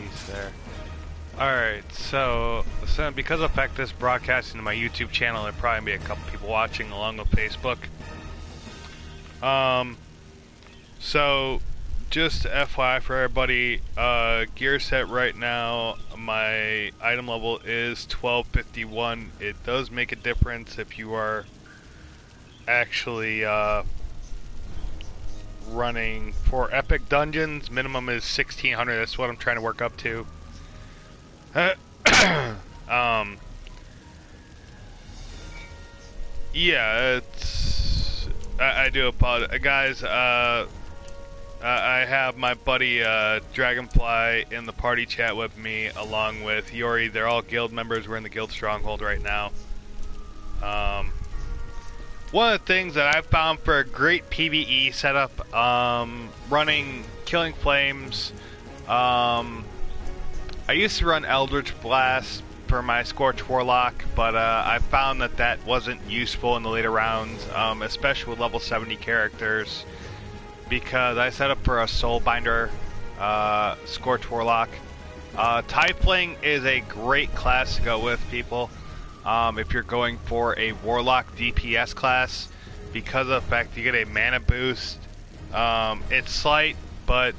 these there. Alright, so because of the fact this broadcasting to my YouTube channel, there'll probably be a couple people watching along with Facebook. So just FYI for everybody, gear set right now, my item level is 1251. It does make a difference if you are actually running for epic dungeons. Minimum is 1600. That's what I'm trying to work up to. Yeah, it's I do apologize, guys. I have my buddy Dragonfly in the party chat with me, along with Yori. They're all guild members. We're in the guild stronghold right now. One of the things that I've found for a great PvE setup, running Killing Flames. I used to run Eldritch Blast for my Scorch Warlock, but I found that that wasn't useful in the later rounds, especially with level 70 characters, because I set up for a Soulbinder Scorch Warlock. Tiefling is a great class to go with, people, if you're going for a Warlock DPS class, because of the fact you get a mana boost. It's slight, but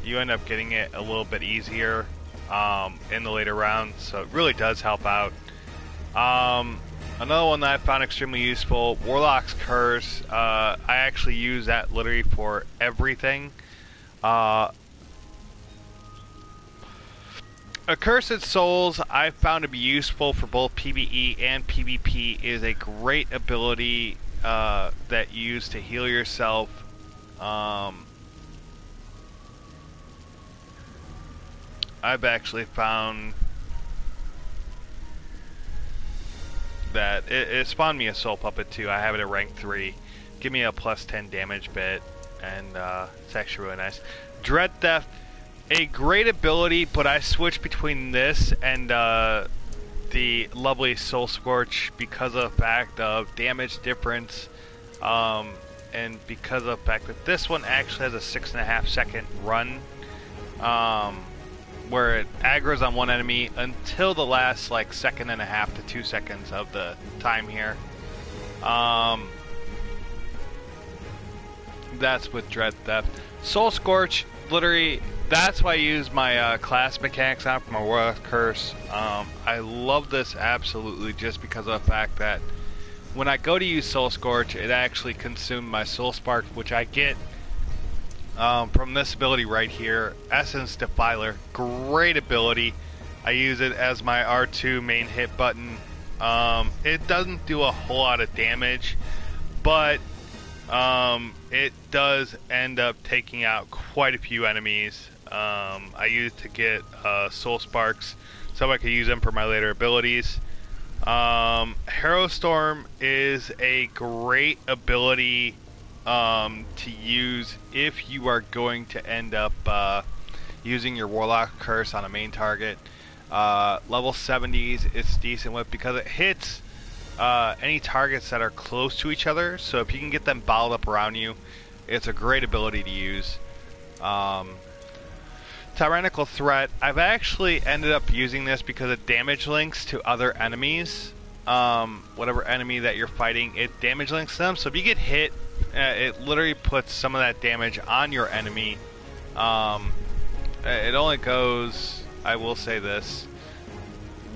you end up getting it a little bit easier in the later rounds, so it really does help out. Another one that I found extremely useful, Warlock's Curse. I actually use that literally for everything. Accursed Souls I found to be useful for both PvE and PvP. Is a great ability that you use to heal yourself. I've actually found that it spawned me a Soul Puppet too. I have it at rank 3. Give me a plus 10 damage bit, and it's actually really nice. Dread Theft, a great ability, but I switched between this and the lovely Soul Scorch because of the fact of damage difference, and because of the fact that this one actually has a 6.5 second run, where it aggroes on one enemy until the last like 1.5 to 2 seconds of the time here. That's with Dread Theft. Soul Scorch, literally, that's why I use my class mechanics on for my Warlock Curse. I love this absolutely just because of the fact that when I go to use Soul Scorch, it actually consumed my Soul Spark, which I get from this ability right here, Essence Defiler. Great ability. I use it as my R2 main hit button. It doesn't do a whole lot of damage, but it does end up taking out quite a few enemies. I use it to get Soul Sparks so I can use them for my later abilities. Harrow Storm is a great ability to use if you are going to end up using your Warlock Curse on a main target. Level 70s it's decent with because it hits any targets that are close to each other, so if you can get them bottled up around you, it's a great ability to use. Tyrannical Threat, I've actually ended up using this because it damage links to other enemies. Whatever enemy that you're fighting, it damage links them, so if you get hit, it literally puts some of that damage on your enemy. It only goes, I will say this,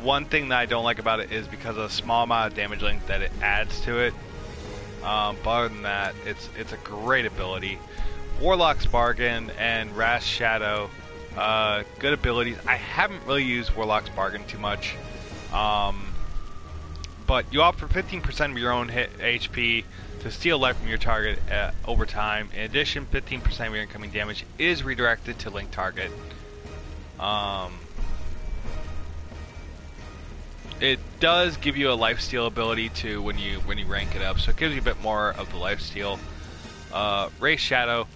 one thing that I don't like about it is because of the small amount of damage link that it adds to it. But other than that, it's a great ability. Warlock's Bargain and Wrath Shadow, good abilities. I haven't really used Warlock's Bargain too much, but you offer 15% of your own HP to steal life from your target over time. In addition, 15% of your incoming damage is redirected to link target. It does give you a lifesteal ability too when you rank it up, so it gives you a bit more of the lifesteal. Wraith Shadow,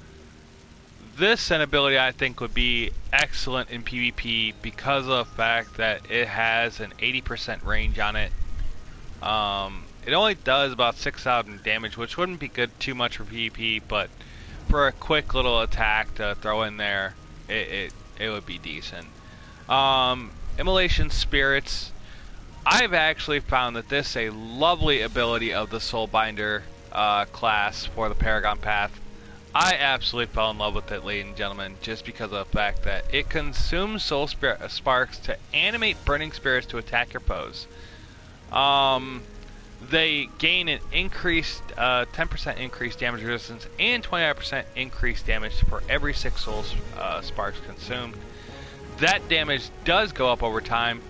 this an ability I think would be excellent in PvP because of the fact that it has an 80% range on it. It only does about 6,000 damage, which wouldn't be good too much for PvP, but for a quick little attack to throw in there, it would be decent. Immolation Spirits. I've actually found that this is a lovely ability of the Soulbinder class for the Paragon Path. I absolutely fell in love with it, ladies and gentlemen, just because of the fact that it consumes soul sparks to animate burning spirits to attack your foes. They gain an increased 10% increased damage resistance and 25% increased damage for every 6 soul sparks consumed. That damage does go up over time.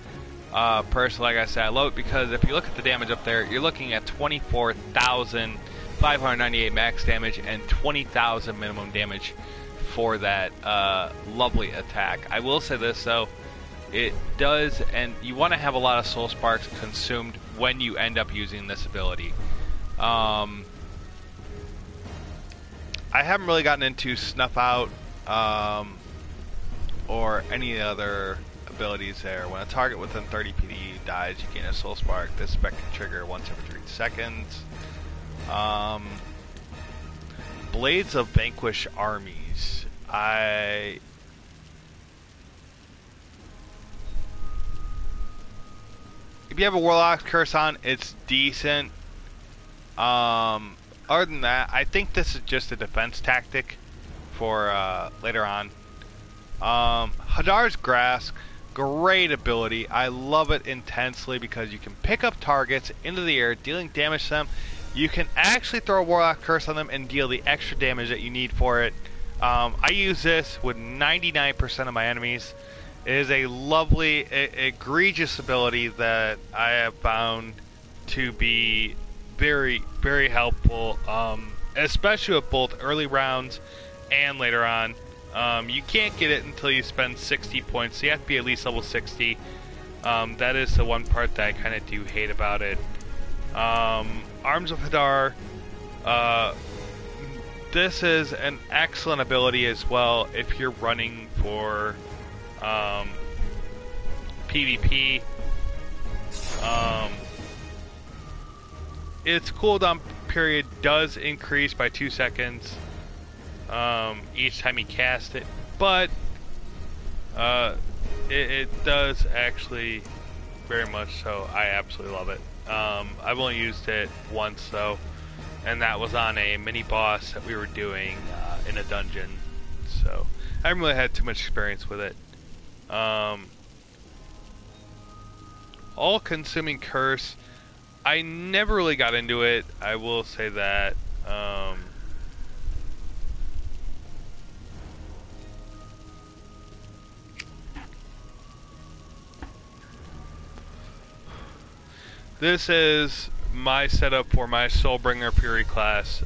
Personally, like I said, I love it because if you look at the damage up there, you're looking at 24,598 max damage and 20,000 minimum damage for that lovely attack. I will say this though, it does, and you want to have a lot of soul sparks consumed when you end up using this ability. I haven't really gotten into Snuff Out or any other abilities there. When a target within 30 PD dies, you gain a soul spark. This spec can trigger once every 3 seconds. Blades of Vanquish Armies. If you have a Warlock's Curse on, it's decent. Other than that, I think this is just a defense tactic for later on. Hadar's Grasp, great ability. I love it intensely because you can pick up targets into the air, dealing damage to them. You can actually throw a Warlock Curse on them and deal the extra damage that you need for it. I use this with 99% of my enemies. It is a lovely, egregious ability that I have found to be very, very helpful, especially with both early rounds and later on. You can't get it until you spend 60 points, so you have to be at least level 60. That is the one part that I kind of do hate about it. Arms of Hadar. This is an excellent ability as well if you're running for PvP. Its cooldown period does increase by 2 seconds each time you cast it, but it does actually very much so. I absolutely love it. I've only used it once though, and that was on a mini boss that we were doing in a dungeon, so I haven't really had too much experience with it. All-consuming Curse, I never really got into it, I will say that. This is my setup for my Soulbringer Fury class.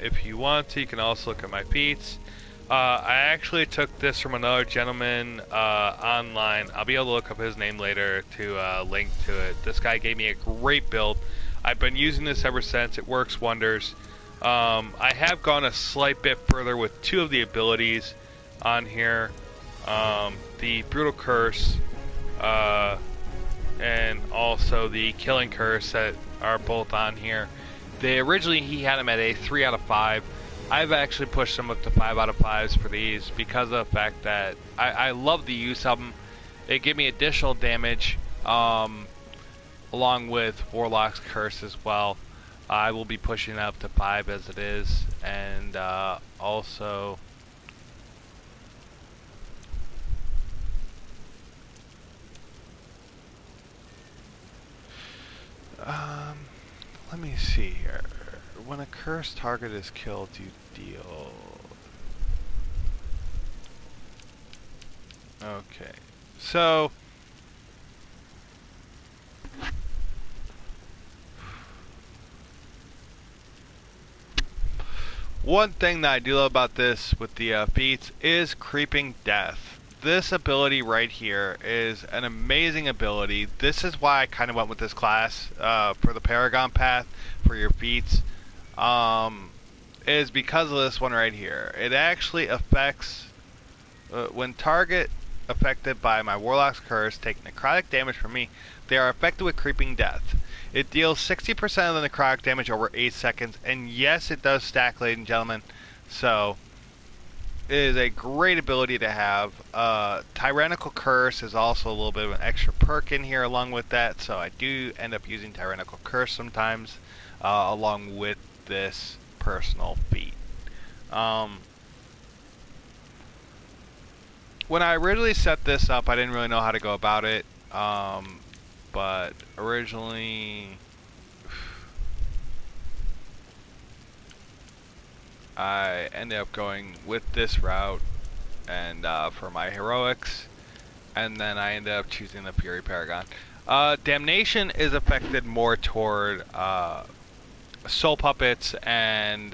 If you want to, you can also look at my feats. I actually took this from another gentleman online. I'll be able to look up his name later to link to it. This guy gave me a great build. I've been using this ever since. It works wonders. I have gone a slight bit further with 2 of the abilities on here. The Brutal Curse and also the Killing Curse that are both on here. Originally he had them at a 3 out of 5. I've actually pushed them up to 5 out of 5s for these because of the fact that I love the use of them. They give me additional damage along with Warlock's Curse as well. I will be pushing it up to 5 as it is, and also let me see here. When a cursed target is killed, you deal... Okay, so... One thing that I do love about this with the feats is Creeping Death. This ability right here is an amazing ability. This is why I kind of went with this class for the Paragon Path for your feats. Is because of this one right here. It actually affects when target affected by my Warlock's Curse take necrotic damage from me, they are affected with Creeping Death. It deals 60% of the necrotic damage over 8 seconds, and yes, it does stack, ladies and gentlemen. So is a great ability to have. Tyrannical Curse is also a little bit of an extra perk in here along with that, so I do end up using Tyrannical Curse sometimes along with this personal feat. When I originally set this up, I didn't really know how to go about it, but originally I ended up going with this route and for my heroics, and then I ended up choosing the Fury Paragon. Damnation is affected more toward soul puppets and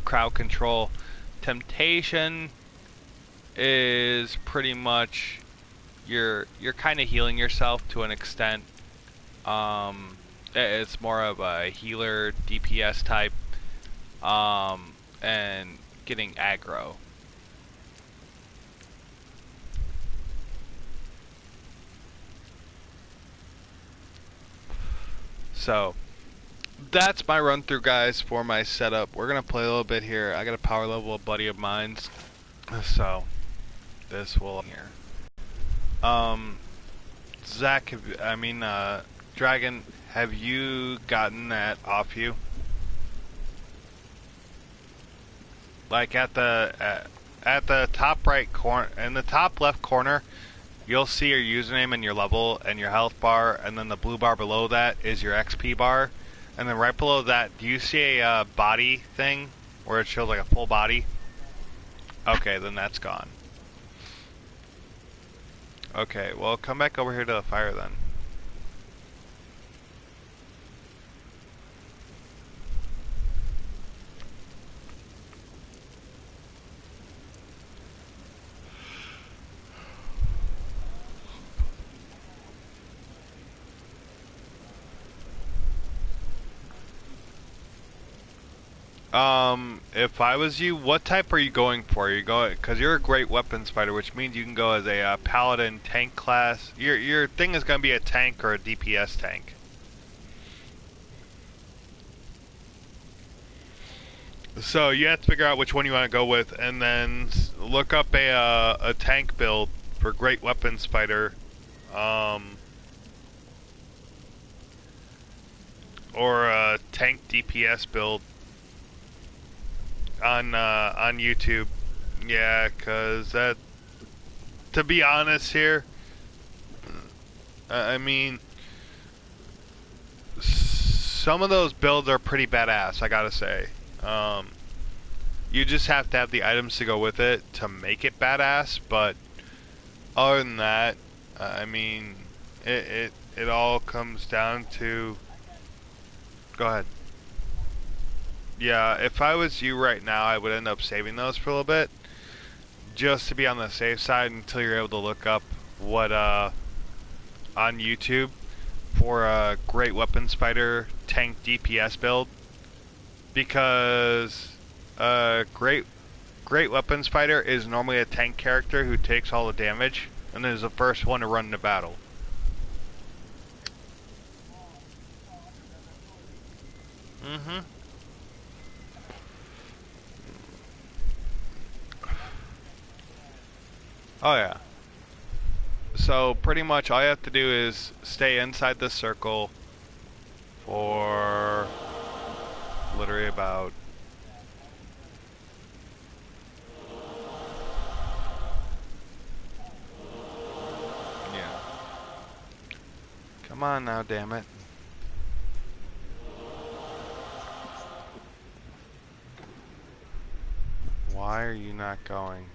crowd control. Temptation is pretty much you're kind of healing yourself to an extent. It's more of a healer DPS type, and getting aggro. So that's my run through, guys, for my setup. We're gonna play a little bit here. I got a power level, a buddy of mine's, so this will here. Zach, Dragon, have you gotten that off you? Like at the top right corner, in the top left corner, you'll see your username and your level and your health bar, and then the blue bar below that is your XP bar, and then right below that, do you see a body thing where it shows like a full body? Okay, then that's gone. Okay, well, come back over here to the fire then. If I was you, what type are you going for? You going because you're a great weapons fighter, which means you can go as a paladin tank class. Your thing is going to be a tank or a DPS tank. So you have to figure out which one you want to go with, and then look up a tank build for great weapons fighter, or a tank DPS build on YouTube. Yeah, cause that. To be honest here, I mean, some of those builds are pretty badass, I gotta say. You just have to have the items to go with it to make it badass, but other than that, I mean, it all comes down to... Go ahead. Yeah, if I was you right now, I would end up saving those for a little bit, just to be on the safe side until you're able to look up what, on YouTube for a great weapons fighter tank DPS build, because great weapons fighter is normally a tank character who takes all the damage and is the first one to run into battle. Mm-hmm. Oh yeah. So pretty much all you have to do is stay inside this circle for literally about... Yeah. Come on now, damn it. Why are you not going?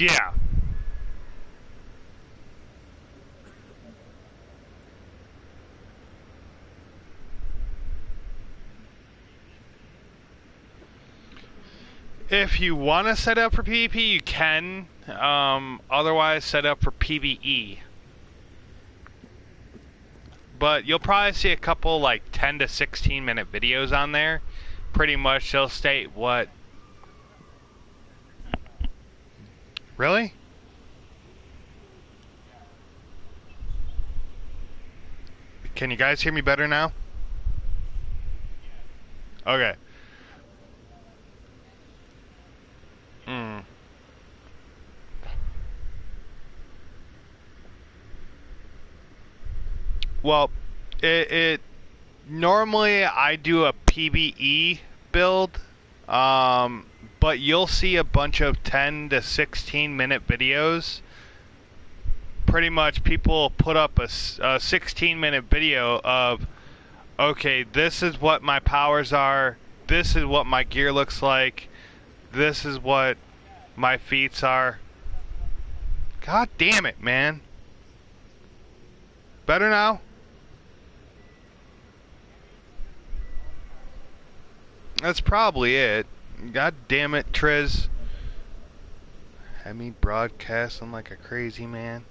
Yeah. If you want to set up for PvP, you can. Otherwise, set up for PvE. But you'll probably see a couple like 10 to 16 minute videos on there. Pretty much they'll state what... Really? Can you guys hear me better now? Okay. Well, it normally I do a PvE build, but you'll see a bunch of 10 to 16 minute videos. Pretty much people put up a 16-minute video of, okay, this is what my powers are, this is what my gear looks like, this is what my feats are. God damn it, man. Better now? That's probably it. God damn it, Triz. Had me broadcasting like a crazy man.